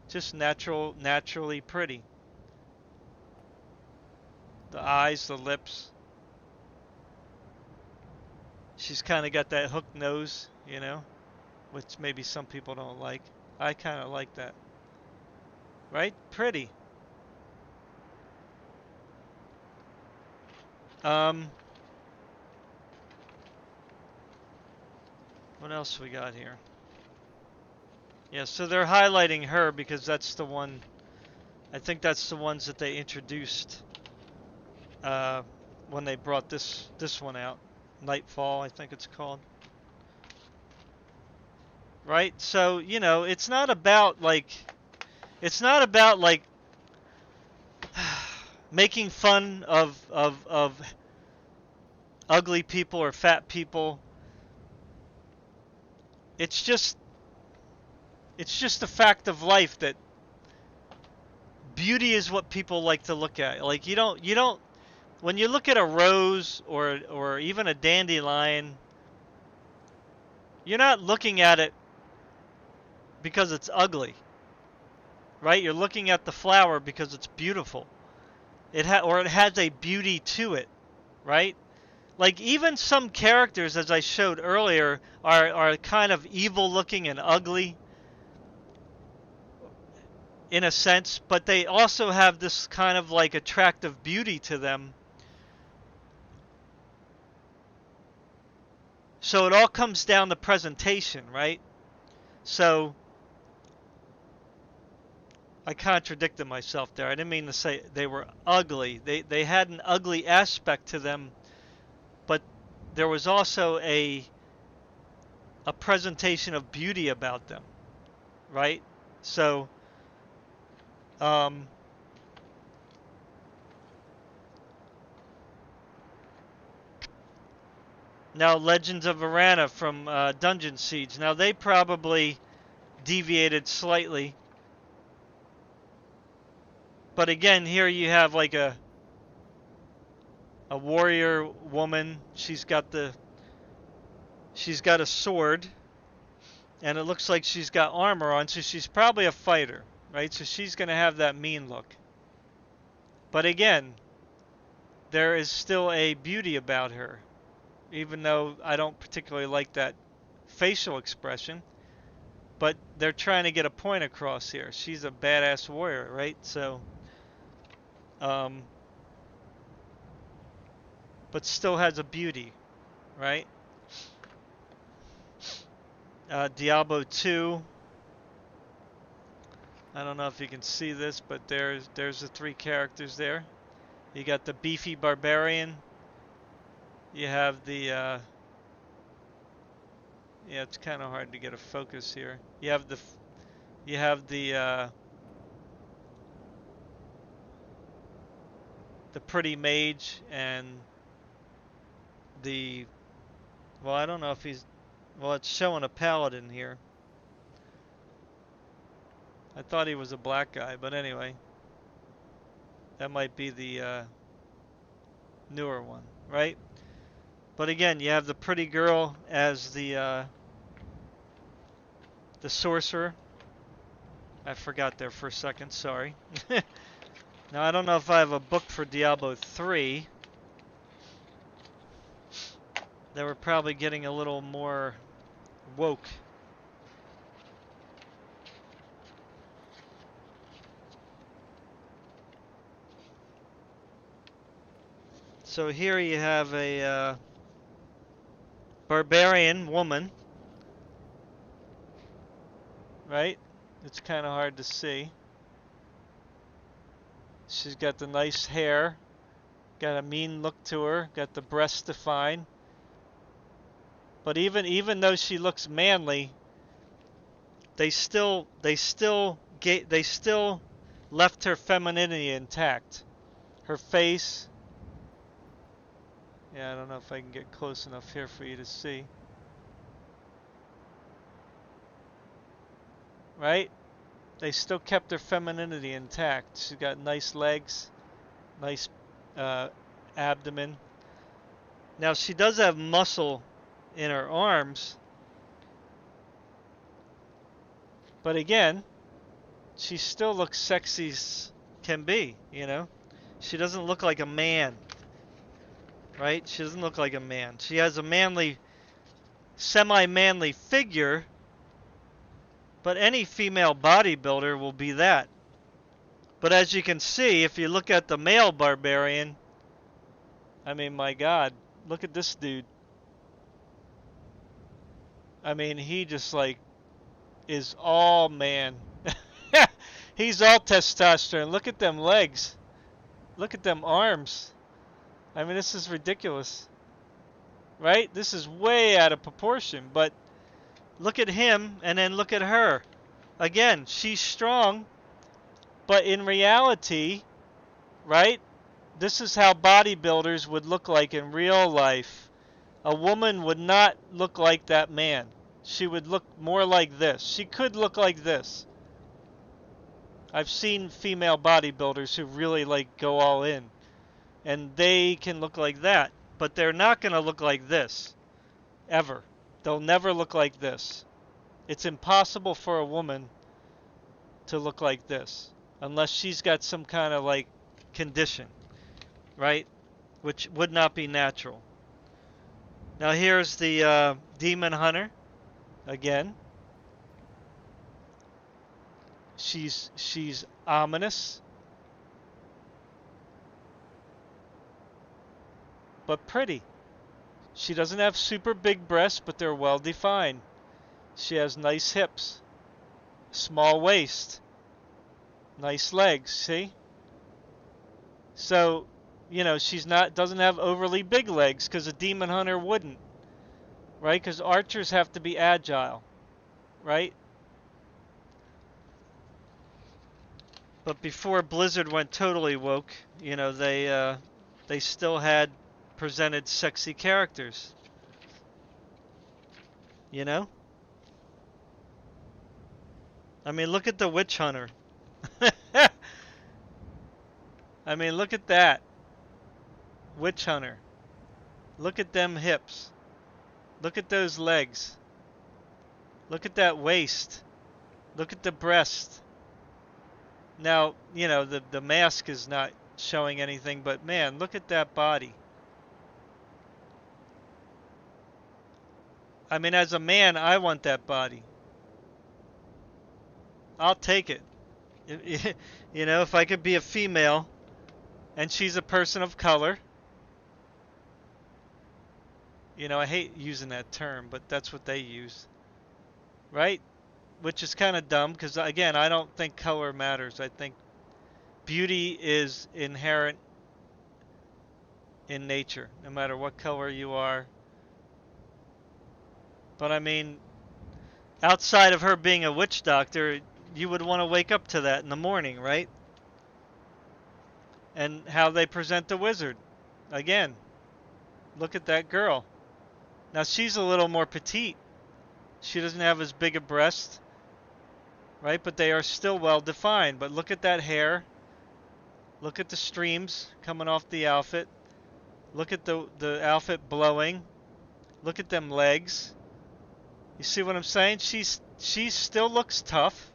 Just naturally pretty. The eyes, the lips. She's kind of got that hooked nose, you know, which maybe some people don't like. I kind of like that. Right? Pretty. What else we got here? Yeah, so they're highlighting her because that's the one. I think that's the ones that they introduced when they brought this one out. Nightfall, I think it's called. Right? So, you know, it's not about like making fun of ugly people or fat people. It's just a fact of life that beauty is what people like to look at. Like you don't when you look at a rose or even a dandelion, you're not looking at it because it's ugly. Right? You're looking at the flower because it's beautiful. It has a beauty to it, right? Like even some characters, as I showed earlier, are kind of evil looking and ugly in a sense, but they also have this kind of like attractive beauty to them. So it all comes down to presentation, right? So I contradicted myself there. I didn't mean to say they were ugly. They had an ugly aspect to them, but there was also a presentation of beauty about them, right? So now Legends of Arana from Dungeon Siege. Now they probably deviated slightly, but again, here you have like a warrior woman. She's got a sword, and it looks like she's got armor on, so she's probably a fighter, right? So she's going to have that mean look. But again, there is still a beauty about her, even though I don't particularly like that facial expression. But they're trying to get a point across here. She's a badass warrior, right? So, but still has a beauty, right? Diablo 2. I don't know if you can see this, but there's the three characters there. You got the beefy barbarian. You have the yeah, it's kind of hard to get a focus here. You have the pretty mage and the, well, I don't know if he's, well, it's showing a paladin here. I thought he was a black guy, but anyway, that might be the newer one, right? But again, you have the pretty girl as the sorcerer. I forgot there for a second, sorry. Now, I don't know if I have a book for Diablo 3. They were probably getting a little more woke. So here you have a barbarian woman, right? It's kind of hard to see. She's got the nice hair, got a mean look to her, got the breasts defined. But even though she looks manly, they still left her femininity intact. Her face. Yeah, I don't know if I can get close enough here for you to see. Right? They still kept their femininity intact. She's got nice legs, nice abdomen. Now she does have muscle in her arms, but again, she still looks sexy as can be, you know? She doesn't look like a man, right? She doesn't look like a man. She has a manly, semi-manly figure, but any female bodybuilder will be that. But as you can see, if you look at the male barbarian, I mean, my God, look at this dude. I mean, he just like is all man. He's all testosterone. Look at them legs. Look at them arms. I mean, this is ridiculous. Right? This is way out of proportion. But look at him and then look at her. Again, she's strong. But in reality, right? This is how bodybuilders would look like in real life. A woman would not look like that man. She would look more like this. She could look like this. I've seen female bodybuilders who really like go all in, and they can look like that, but they're not going to look like this ever. They'll never look like this. It's impossible for a woman to look like this unless she's got some kind of like condition, right? Which would not be natural. Now here's the demon hunter again. She's ominous, but pretty. She doesn't have super big breasts, but they're well defined. She has nice hips, small waist, nice legs, see? So, you know, doesn't have overly big legs because a demon hunter wouldn't, right? Because archers have to be agile, right? But before Blizzard went totally woke, you know, they still had presented sexy characters. You know? I mean, look at the witch hunter. I mean, look at that. Witch hunter. Look at them hips. Look at those legs. Look at that waist. Look at the breast. Now, you know, the mask is not showing anything, but man, look at that body. I mean, as a man, I want that body. I'll take it. You know, if I could be a female and she's a person of color. You know, I hate using that term, but that's what they use. Right? Which is kind of dumb because, again, I don't think color matters. I think beauty is inherent in nature, no matter what color you are. But I mean, outside of her being a witch doctor, you would want to wake up to that in the morning, right? And how they present the wizard. Again, look at that girl. Now she's a little more petite. She doesn't have as big a breast, right? But they are still well defined. But look at that hair. Look at the streams coming off the outfit. Look at the outfit blowing. Look at them legs. You see what I'm saying? She still looks tough,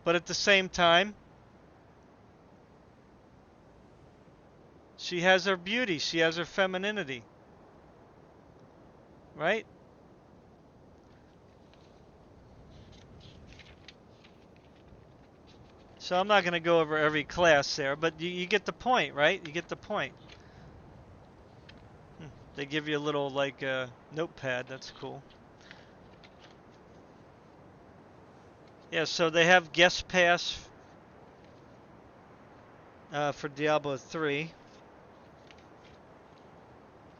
but at the same time, she has her beauty. She has her femininity, right? So I'm not going to go over every class there, but you get the point, right? You get the point. They give you a little like notepad. That's cool. Yeah, so they have guest pass for Diablo 3.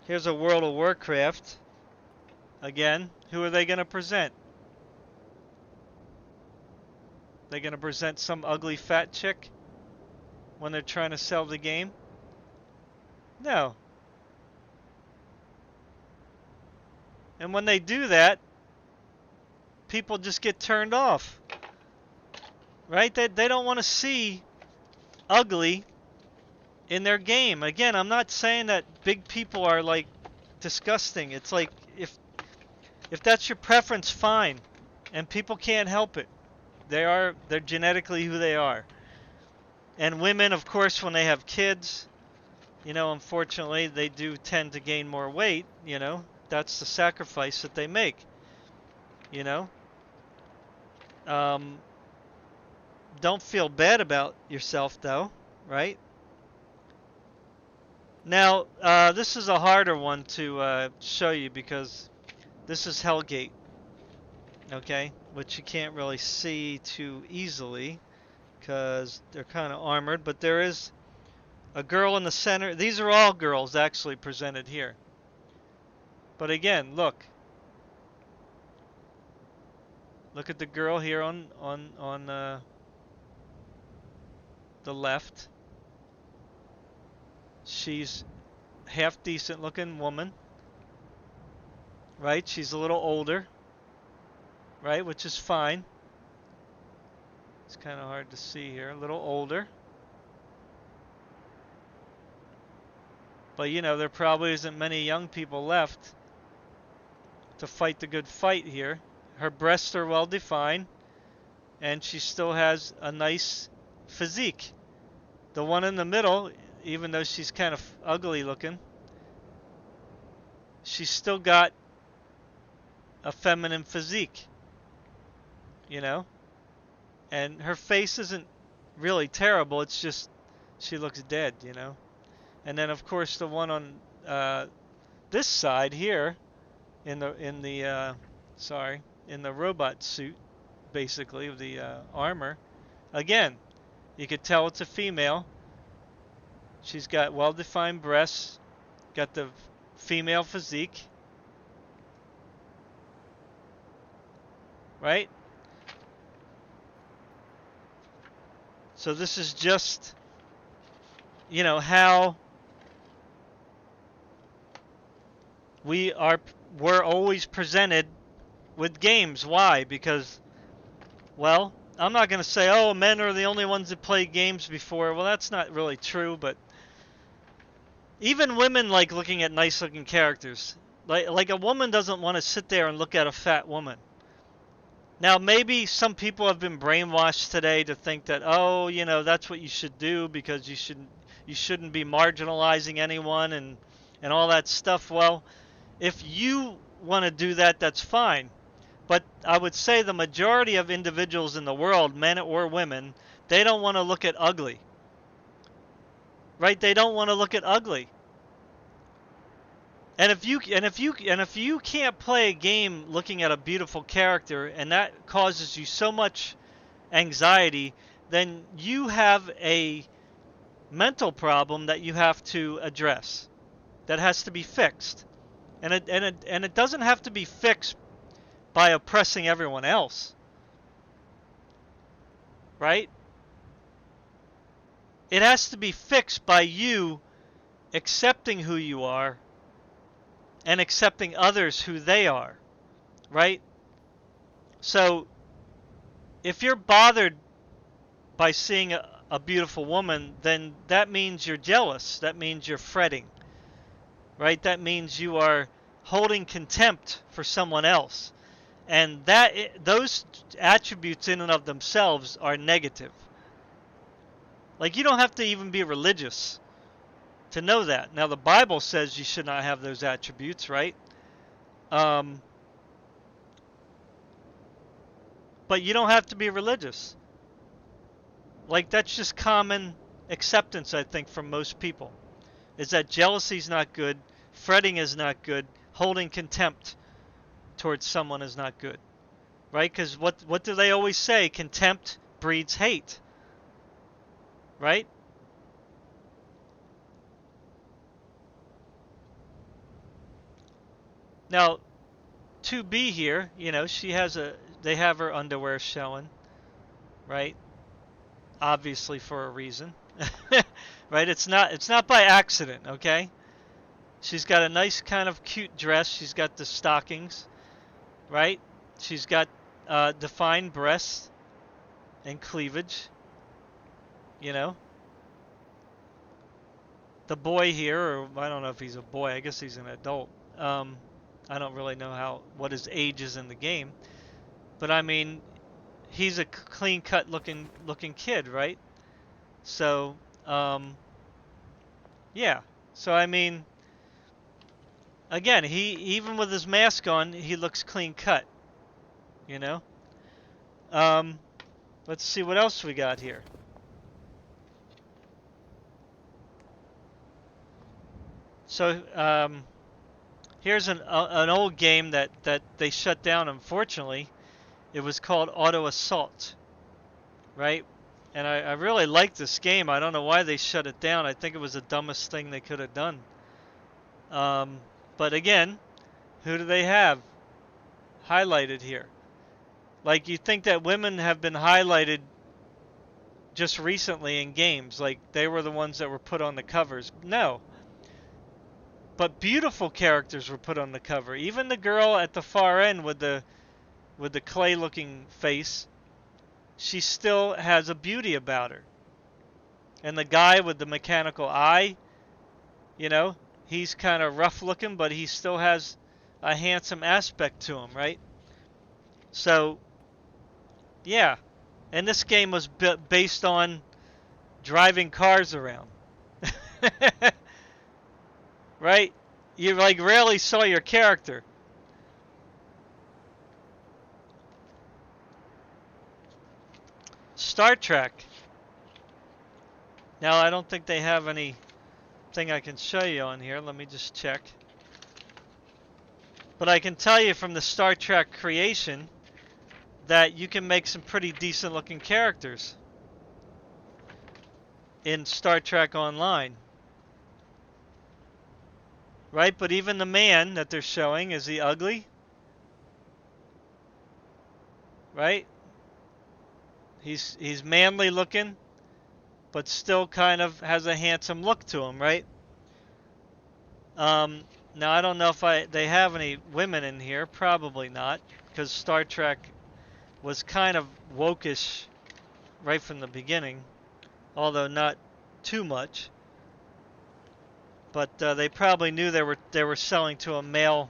Here's a World of Warcraft. Again, who are they going to present? They going to present some ugly fat chick when they're trying to sell the game? No. And when they do that, people just get turned off. Right? They don't want to see ugly in their game. Again, I'm not saying that big people are like disgusting. It's like if that's your preference, fine. And people can't help it. They're genetically who they are. And women, of course, when they have kids, unfortunately, they do tend to gain more weight, That's the sacrifice that they make, you know. Um, don't feel bad about yourself, though, right? Now, this is a harder one to show you because this is Hellgate, okay? Which you can't really see too easily because they're kind of armored, but there is a girl in the center. These are all girls actually presented here. But again, look at the girl here on the left. She's half decent looking woman, right? She's a little older, right? Which is fine. It's kind of hard to see here. A little older. But there probably isn't many young people left to fight the good fight here. Her breasts are well defined, and she still has a nice physique. The one in the middle, even though she's kind of ugly looking, she's still got a feminine physique, and her face isn't really terrible. It's just she looks dead, And then of course the one on this side here, in the robot suit, basically, of the armor. Again, you could tell it's a female. She's got well-defined breasts, got the female physique, right? So this is just, how we're always presented with games. Why? Because, well, I'm not going to say, oh, men are the only ones that play games before. Well, that's not really true, but even women like looking at nice-looking characters. Like a woman doesn't want to sit there and look at a fat woman. Now, maybe some people have been brainwashed today to think that, oh, that's what you should do because you shouldn't be marginalizing anyone and all that stuff. Well, if you want to do that, that's fine. But I would say the majority of individuals in the world, men or women, they don't want to look at ugly. Right? They don't want to look at ugly. And if you can't play a game looking at a beautiful character and that causes you so much anxiety, then you have a mental problem that you have to address. That has to be fixed. And it doesn't have to be fixed by oppressing everyone else. Right? It has to be fixed by you accepting who you are and accepting others who they are, right? So if you're bothered by seeing a beautiful woman, then that means you're jealous. That means you're fretting, right? That means you are holding contempt for someone else. And those attributes in and of themselves are negative. Like, you don't have to even be religious to know that. Now, the Bible says you should not have those attributes, right? Um, but you don't have to be religious. Like, that's just common acceptance, I think, from most people. Is that jealousy is not good, fretting is not good, holding contempt towards someone is not good, right? Because what do they always say? Contempt breeds hate, right? Now, to be here, they have her underwear showing, right? Obviously for a reason, right? It's not by accident, okay? She's got a nice kind of cute dress. She's got the stockings, right? She's got defined breasts and cleavage, you know. The boy here, or I don't know if he's a boy. I guess he's an adult. Um, I don't really know what his age is in the game, but I mean, he's a clean cut looking kid, right? So, um, yeah. So I mean, again, he even with his mask on, he looks clean cut, you know. Um, let's see what else we got here. So, here's an old game that they shut down. Unfortunately, it was called Auto Assault, right? And I really liked this game. I don't know why they shut it down. I think it was the dumbest thing they could have done. Um, but again, who do they have highlighted here? Like, you think that women have been highlighted just recently in games, like they were the ones that were put on the covers. No. But beautiful characters were put on the cover. Even the girl at the far end with the clay looking face, she still has a beauty about her. And the guy with the mechanical eye, you know, he's kind of rough looking, but he still has a handsome aspect to him, right? So, yeah. And this game was based on driving cars around. Right? You like rarely saw your character. Star Trek. Now, I don't think they have anything I can show you on here. Let me just check. But I can tell you from the Star Trek creation that you can make some pretty decent looking characters in Star Trek Online. Right? But even the man that they're showing, is he ugly? Right? He's manly looking, but still kind of has a handsome look to him, right? Um, now I don't know if they have any women in here. Probably not, because Star Trek was kind of wokish right from the beginning, although not too much. But they probably knew they were selling to a male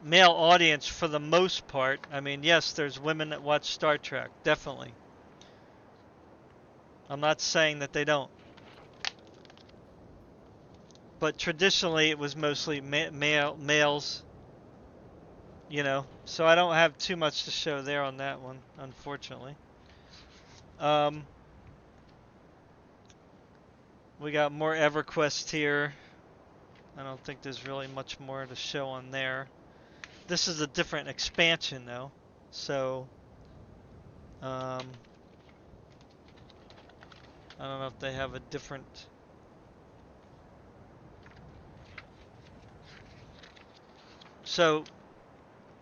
audience for the most part. I mean, yes, there's women that watch Star Trek, definitely. I'm not saying that they don't. But traditionally, it was mostly males, you know. So I don't have too much to show there on that one, unfortunately. Um, we got more EverQuest here. I don't think there's really much more to show on there. This is a different expansion, though. So, um, I don't know if they have a different. So,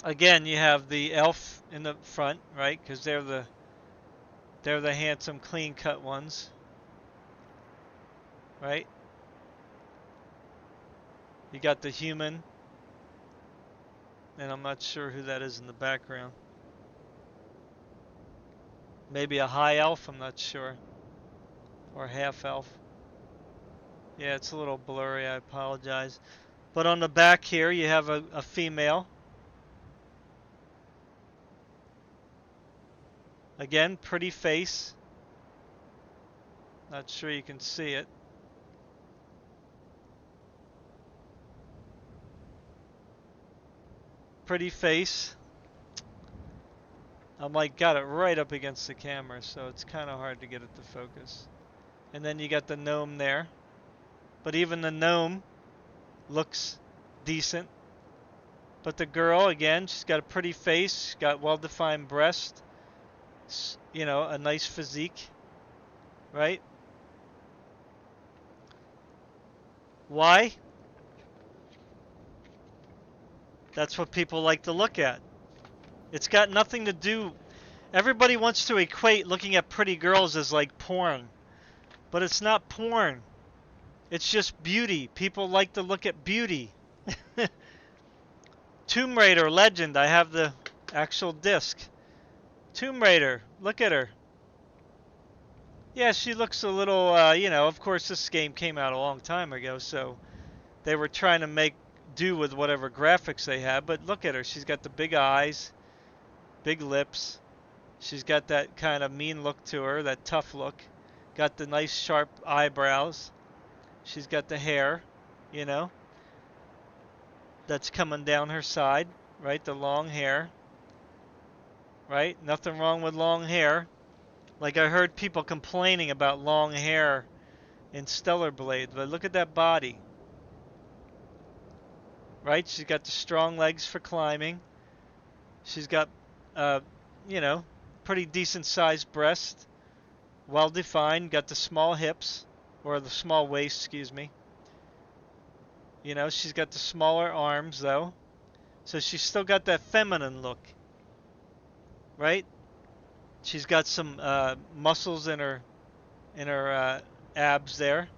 again, you have the elf in the front, right? Because they're the handsome, clean-cut ones, right? You got the human, and I'm not sure who that is in the background. Maybe a high elf, I'm not sure. or half elf. Yeah, it's a little blurry, I apologize. But on the back here, you have a female. Again, pretty face. Not sure you can see it. Pretty face. I'm like got it right up against the camera, so it's kind of hard to get it to focus. And then you got the gnome there. But even the gnome looks decent. But the girl, again, she's got a pretty face, she's got well-defined breast, you know, a nice physique, right? Why? That's what people like to look at. It's got nothing to do. Everybody wants to equate looking at pretty girls as like porn, but it's not porn. It's just beauty. People like to look at beauty. Tomb Raider Legend. I have the actual disc. Tomb Raider. Look at her. Yeah, she looks a little, you know, of course this game came out a long time ago, so they were trying to make do with whatever graphics they had, but look at her. She's got the big eyes, big lips. She's got that kind of mean look to her, that tough look. Got the nice sharp eyebrows. She's got the hair, you know, that's coming down her side, right? The long hair, right? Nothing wrong with long hair. Like I heard people complaining about long hair in Stellar Blade, but look at that body, right? She's got the strong legs for climbing. She's got, uh, you know, pretty decent sized breast, well defined. Got the small hips, or the small waist, excuse me. You know, she's got the smaller arms though, so she's still got that feminine look, right? She's got some muscles in her abs there,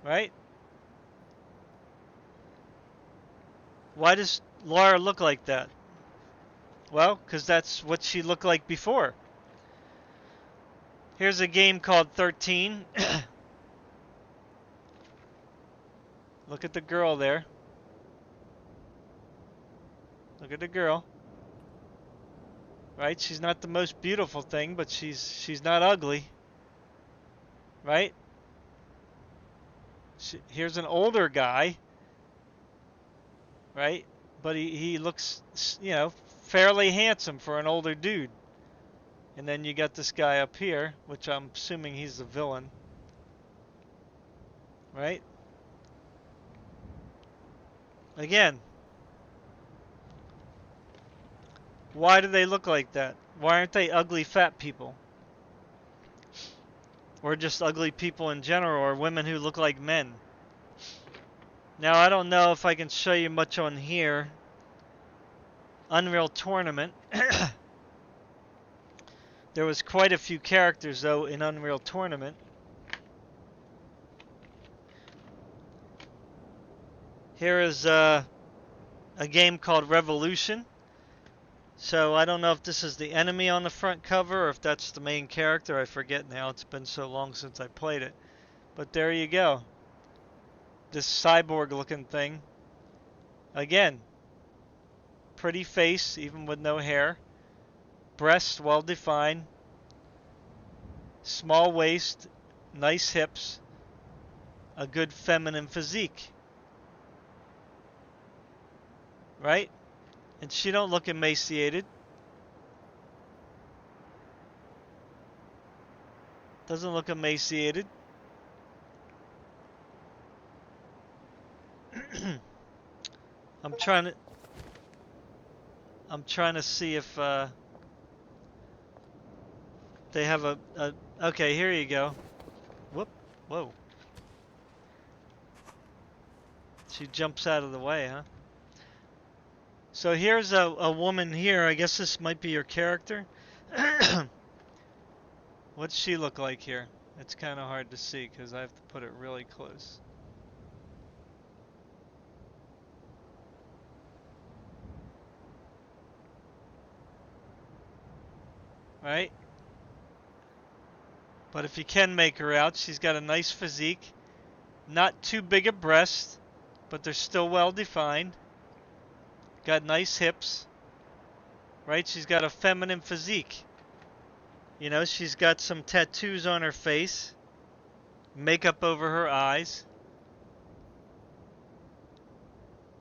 right? Why does Laura look like that? Well, because that's what she looked like before. Here's a game called 13. Look at the girl there. Look at the girl. Right? She's not the most beautiful thing, but she's not ugly. Right? Here's an older guy. Right? But he looks, you know, fairly handsome for an older dude. And then you got this guy up here, which I'm assuming he's the villain. Right? Again, why do they look like that? Why aren't they ugly fat people? Or just ugly people in general, or women who look like men? Now, I don't know if I can show you much on here. Unreal Tournament. There was quite a few characters, though, in Unreal Tournament. Here is a game called Revolution. So I don't know if this is the enemy on the front cover or if that's the main character. I forget now. It's been so long since I played it. But there you go. This cyborg looking thing. Again, pretty face, even with no hair. Breast well defined. Small waist. Nice hips. A good feminine physique. Right? And she don't look emaciated. Doesn't look emaciated. I'm trying to see if they have a okay, here you go. Whoop. Whoa. She jumps out of the way, huh? So here's a woman here. I guess this might be your character. What's she look like here? It's kind of hard to see because I have to put it really close. Right? But if you can make her out, she's got a nice physique. Not too big a breast, but they're still well defined. Got nice hips. Right? She's got a feminine physique. You know, she's got some tattoos on her face. Makeup over her eyes.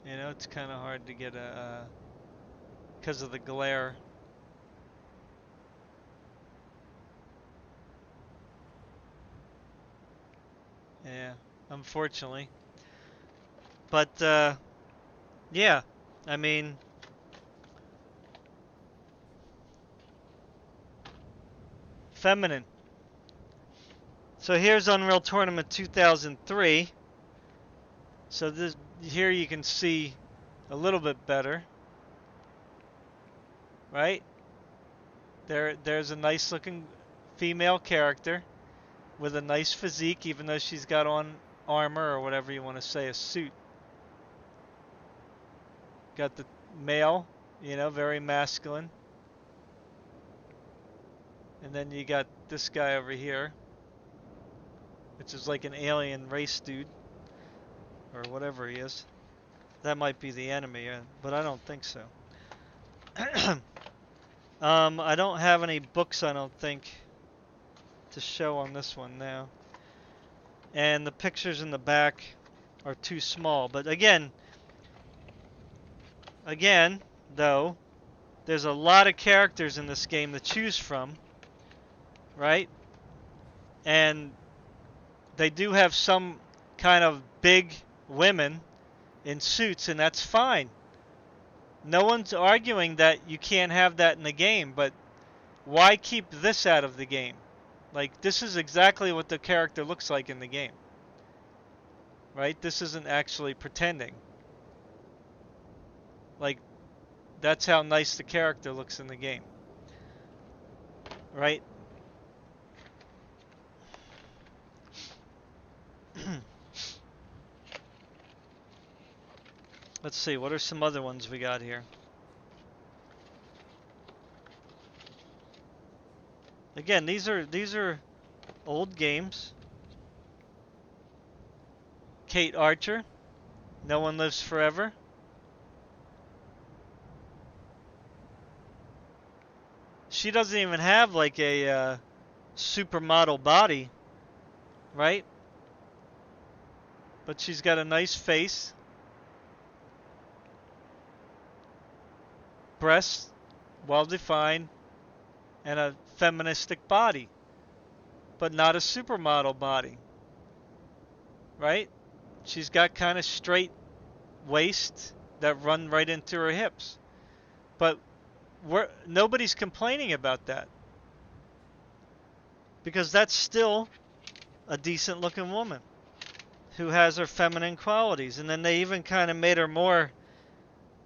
You know, it's kind of hard to get a... because of the glare. Yeah, unfortunately. But, yeah, I mean, feminine. So here's Unreal Tournament 2003. So this here you can see a little bit better, right? There's a nice looking female character with a nice physique, even though she's got on armor or whatever you want to say, a suit. Got the male, you know, very masculine. And then you got this guy over here, which is like an alien race dude, or whatever he is. That might be the enemy, but I don't think so. I don't have any books, I don't think, to show on this one now. And the pictures in the back are too small. But again, though, there's a lot of characters in this game to choose from, right? And they do have some kind of big women in suits, and that's fine. No one's arguing that you can't have that in the game, but why keep this out of the game? Like, this is exactly what the character looks like in the game. Right? This isn't actually pretending. Like, that's how nice the character looks in the game. Right? Let's see, what are some other ones we got here? Again, these are old games. Kate Archer, No One Lives Forever. She doesn't even have like a supermodel body, right? But she's got a nice face. Breasts, well defined, and a feministic body, but not a supermodel body, right? She's got kind of straight waist that run right into her hips, but nobody's complaining about that because that's still a decent looking woman who has her feminine qualities. And then they even kind of made her more,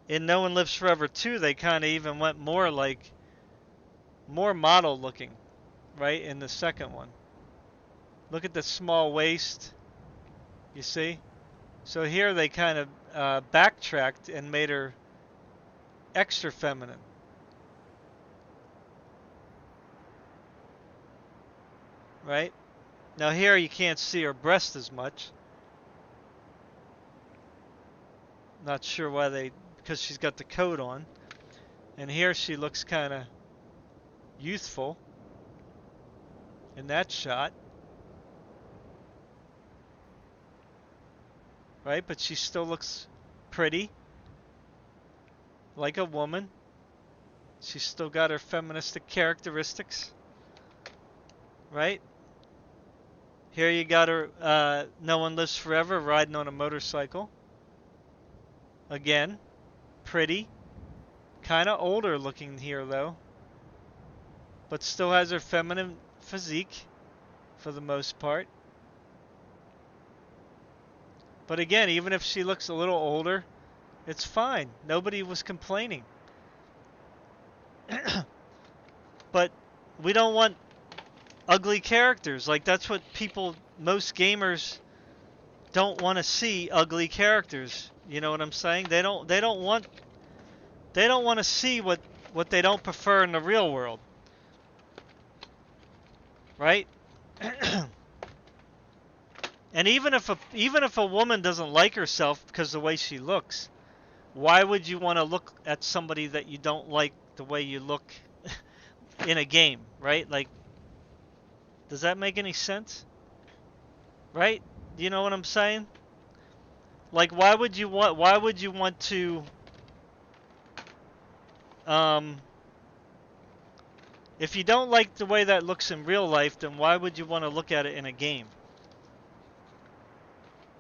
in No One Lives Forever 2, they kind of even went more like, more model looking, right, in the second one. Look at the small waist, you see? So here they kind of backtracked and made her extra feminine. Right? Now here you can't see her breast as much. Not sure why because she's got the coat on. And here she looks kind of youthful in that shot. Right? But she still looks pretty. Like a woman. She's still got her feministic characteristics. Right? Here you got her, No One Lives Forever, riding on a motorcycle. Again, pretty. Kind of older looking here, though. But still has her feminine physique, for the most part. But again, even if she looks a little older, it's fine. Nobody was complaining. But we don't want ugly characters. Like, that's what most gamers don't want to see, ugly characters. You know what I'm saying? They don't want to see what they don't prefer in the real world. Right? And even if a woman doesn't like herself because of the way she looks, why would you want to look at somebody that you don't like the way you look in a game, right? Like, does that make any sense? Right? You know what I'm saying? Like, why would you want to um if you don't like the way that looks in real life, then why would you want to look at it in a game?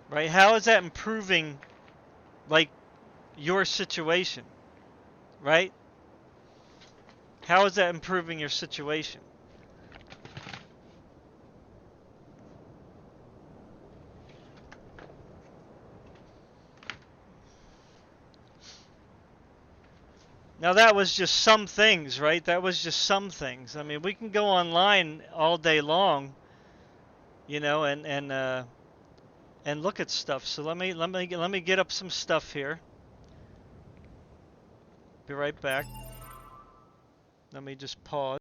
Right? How is that improving like your situation? Right? How is that improving your situation? Now that was just some things, right? That was just some things. I mean, we can go online all day long, you know, and look at stuff. So let me get up some stuff here. Be right back. Let me just pause.